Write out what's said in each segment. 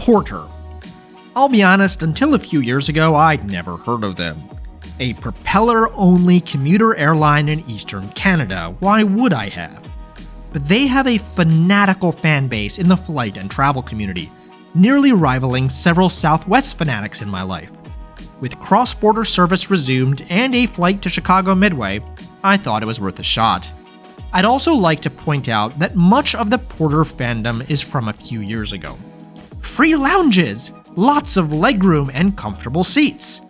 Porter. I'll be honest, until a few years ago, I'd never heard of them. A propeller-only commuter airline in Eastern Canada, why would I have? But they have a fanatical fan base in the flight and travel community, nearly rivaling several Southwest fanatics in my life. With cross-border service resumed and a flight to Chicago Midway, I thought it was worth a shot. I'd also like to point out that much of the Porter fandom is from a few years ago. Free lounges, lots of legroom, and comfortable seats.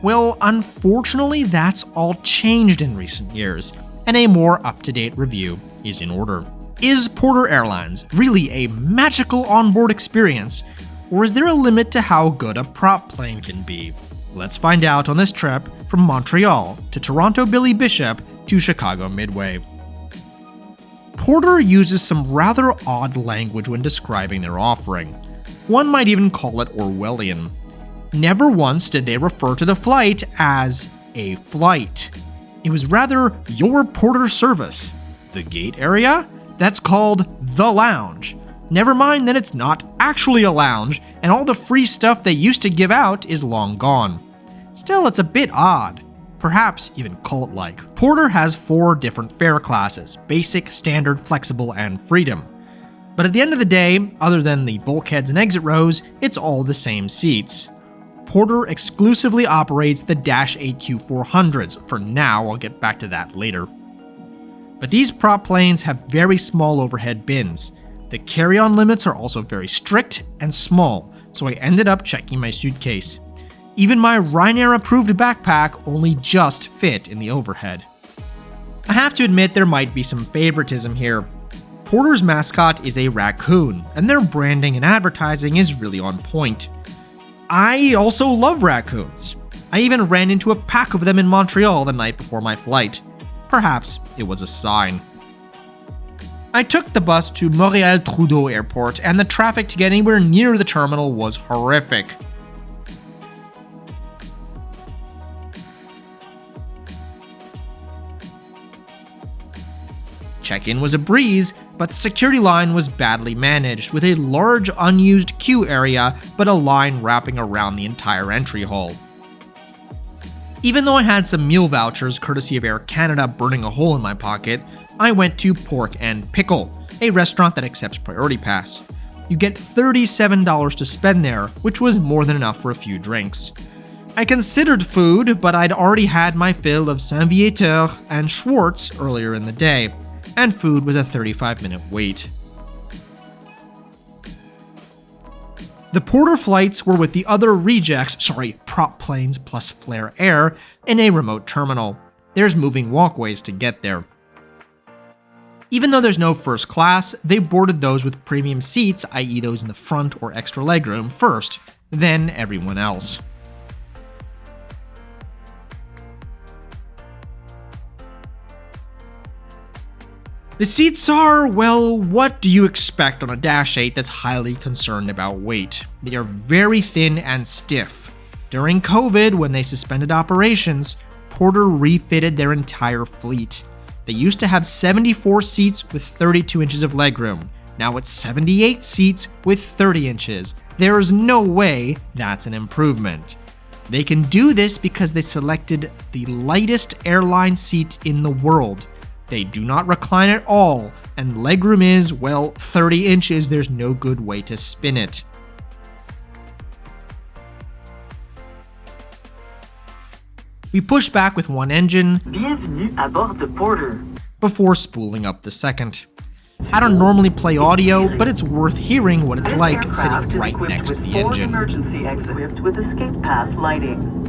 Well, unfortunately, that's all changed in recent years, and a more up-to-date review is in order. Is Porter Airlines really a magical onboard experience, or is there a limit to how good a prop plane can be? Let's find out on this trip from Montreal to Toronto Billy Bishop to Chicago Midway. Porter uses some rather odd language when describing their offering. One might even call it Orwellian. Never once did they refer to the flight as a flight. It was rather your Porter service. The gate area? That's called the lounge. Never mind that it's not actually a lounge, and all the free stuff they used to give out is long gone. Still, it's a bit odd. Perhaps even cult-like. Porter has 4 different fare classes: basic, standard, flexible, and freedom. But at the end of the day, other than the bulkheads and exit rows, it's all the same seats. Porter exclusively operates the Dash 8Q400s. For now, I'll get back to that later. But these prop planes have very small overhead bins. The carry-on limits are also very strict and small, so I ended up checking my suitcase. Even my Ryanair-approved backpack only just fit in the overhead. I have to admit there might be some favoritism here. Porter's mascot is a raccoon, and their branding and advertising is really on point. I also love raccoons. I even ran into a pack of them in Montreal the night before my flight. Perhaps it was a sign. I took the bus to Montreal Trudeau Airport, and the traffic to get anywhere near the terminal was horrific. Check-in was a breeze, but the security line was badly managed, with a large unused queue area but a line wrapping around the entire entry hall. Even though I had some meal vouchers courtesy of Air Canada burning a hole in my pocket, I went to Pork and Pickle, a restaurant that accepts Priority Pass. You get $37 to spend there, which was more than enough for a few drinks. I considered food, but I'd already had my fill of Saint-Viateur and Schwartz earlier in the day, and food was a 35-minute wait. The Porter flights were with the other prop planes plus Flair Air in a remote terminal. There's moving walkways to get there. Even though there's no first class, they boarded those with premium seats, i.e. those in the front or extra legroom, first, then everyone else. The seats are, well, what do you expect on a Dash 8 that's highly concerned about weight? They are very thin and stiff. During COVID, when they suspended operations, Porter refitted their entire fleet. They used to have 74 seats with 32 inches of legroom. Now it's 78 seats with 30 inches. There is no way that's an improvement. They can do this because they selected the lightest airline seat in the world. They do not recline at all, and legroom is, well, 30 inches, there's no good way to spin it. We push back with one engine, Bienvenue à bord de Porter, before spooling up the second. I don't normally play audio, but it's worth hearing what it's like sitting right next to the engine. Emergency exit with escape path lighting.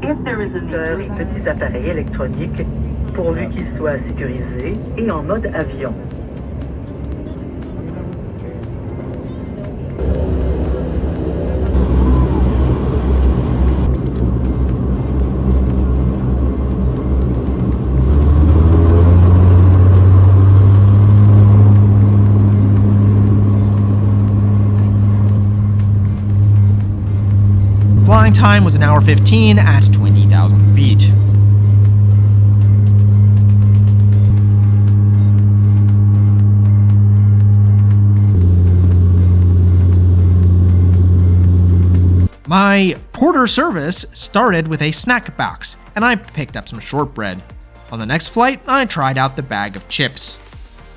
If there is a need, petits appareils électroniques, pourvu qu'ils soient sécurisés et en mode avion. Flying time was 1 hour 15 at 20,000 feet. My Porter service started with a snack box, and I picked up some shortbread. On the next flight, I tried out the bag of chips.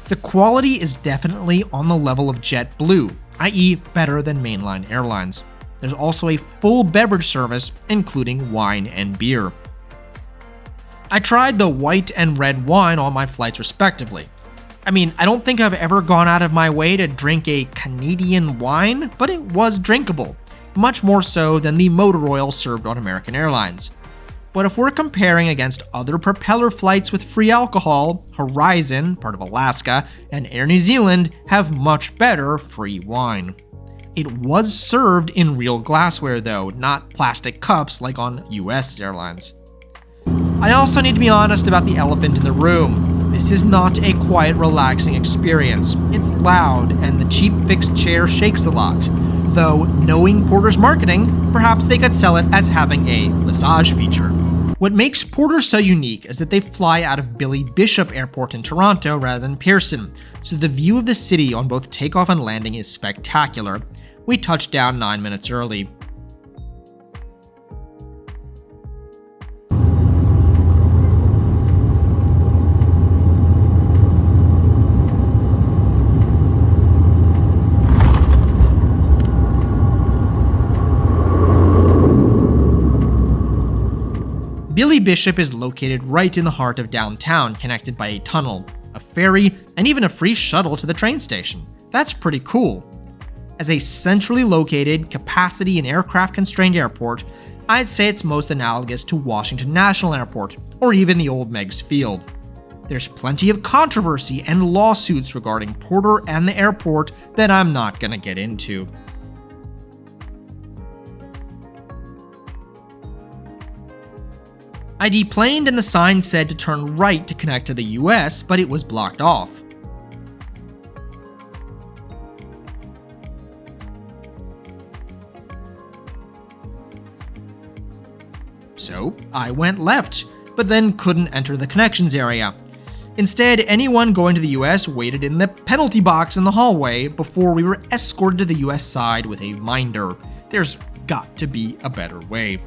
The quality is definitely on the level of JetBlue, i.e. better than mainline airlines. There's also a full beverage service, including wine and beer. I tried the white and red wine on my flights respectively. I mean, I don't think I've ever gone out of my way to drink a Canadian wine, but it was drinkable, much more so than the motor oil served on American Airlines. But if we're comparing against other propeller flights with free alcohol, Horizon, part of Alaska, and Air New Zealand have much better free wine. It was served in real glassware though, not plastic cups like on US Airlines. I also need to be honest about the elephant in the room. This is not a quiet, relaxing experience. It's loud, and the cheap fixed chair shakes a lot. Though, knowing Porter's marketing, perhaps they could sell it as having a massage feature. What makes Porter so unique is that they fly out of Billy Bishop Airport in Toronto rather than Pearson, so the view of the city on both takeoff and landing is spectacular. We touched down 9 minutes early. Billy Bishop is located right in the heart of downtown, connected by a tunnel, a ferry, and even a free shuttle to the train station. That's pretty cool. As a centrally located, capacity and aircraft-constrained airport, I'd say it's most analogous to Washington National Airport, or even the old Meigs Field. There's plenty of controversy and lawsuits regarding Porter and the airport that I'm not gonna get into. I deplaned and the sign said to turn right to connect to the US, but it was blocked off. So I went left, but then couldn't enter the connections area. Instead, anyone going to the US waited in the penalty box in the hallway before we were escorted to the US side with a minder. There's got to be a better way.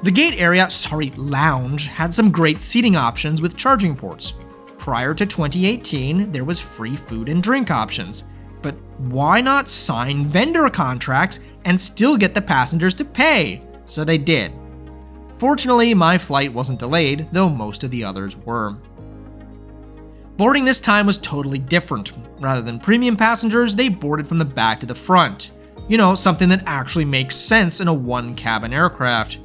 The gate area, lounge, had some great seating options with charging ports. Prior to 2018, there was free food and drink options. But why not sign vendor contracts and still get the passengers to pay? So they did. Fortunately, my flight wasn't delayed, though most of the others were. Boarding this time was totally different. Rather than premium passengers, they boarded from the back to the front. You know, something that actually makes sense in a one-cabin aircraft.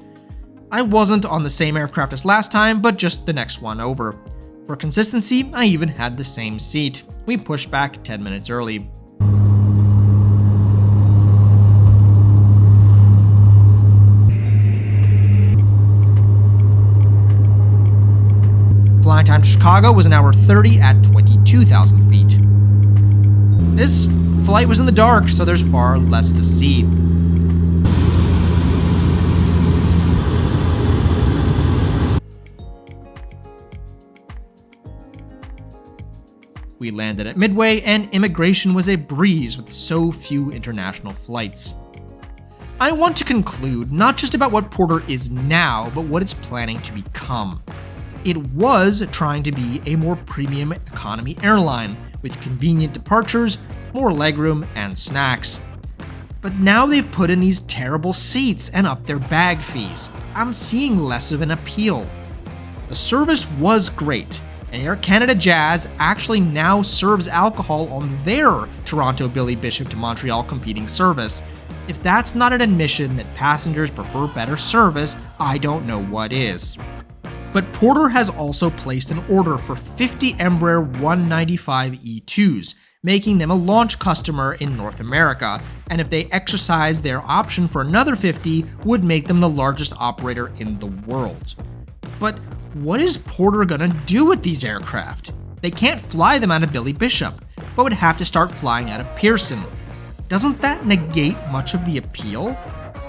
I wasn't on the same aircraft as last time, but just the next one over. For consistency, I even had the same seat. We pushed back 10 minutes early. Flying time to Chicago was an hour 30 at 22,000 feet. This flight was in the dark, so there's far less to see. We landed at Midway, and immigration was a breeze with so few international flights. I want to conclude not just about what Porter is now, but what it's planning to become. It was trying to be a more premium economy airline, with convenient departures, more legroom, and snacks. But now they've put in these terrible seats and upped their bag fees. I'm seeing less of an appeal. The service was great, and Air Canada Jazz actually now serves alcohol on their Toronto Billy Bishop to Montreal competing service. If that's not an admission that passengers prefer better service, I don't know what is. But Porter has also placed an order for 50 Embraer 195 E2s, making them a launch customer in North America, and if they exercise their option for another 50, would make them the largest operator in the world. But what is Porter gonna do with these aircraft? They can't fly them out of Billy Bishop, but would have to start flying out of Pearson. Doesn't that negate much of the appeal?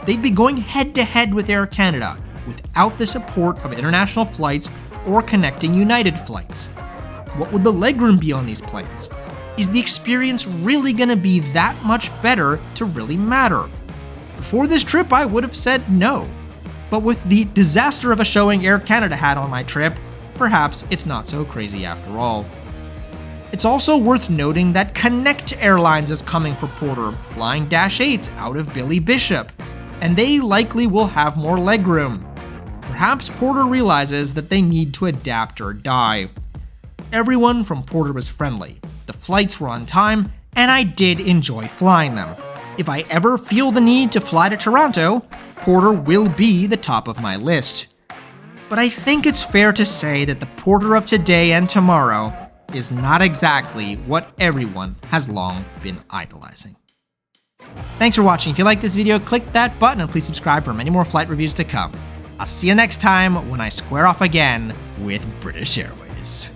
They'd be going head-to-head with Air Canada, without the support of international flights or connecting United flights. What would the legroom be on these planes? Is the experience really gonna be that much better to really matter? Before this trip, I would have said no. But with the disaster of a showing Air Canada had on my trip, perhaps it's not so crazy after all. It's also worth noting that Connect Airlines is coming for Porter, flying Dash 8s out of Billy Bishop, and they likely will have more legroom. Perhaps Porter realizes that they need to adapt or die. Everyone from Porter was friendly, the flights were on time, and I did enjoy flying them. If I ever feel the need to fly to Toronto, Porter will be the top of my list. But I think it's fair to say that the Porter of today and tomorrow is not exactly what everyone has long been idolizing. Thanks for watching. If you like this video, click that button and please subscribe for many more flight reviews to come. I'll see you next time when I square off again with British Airways.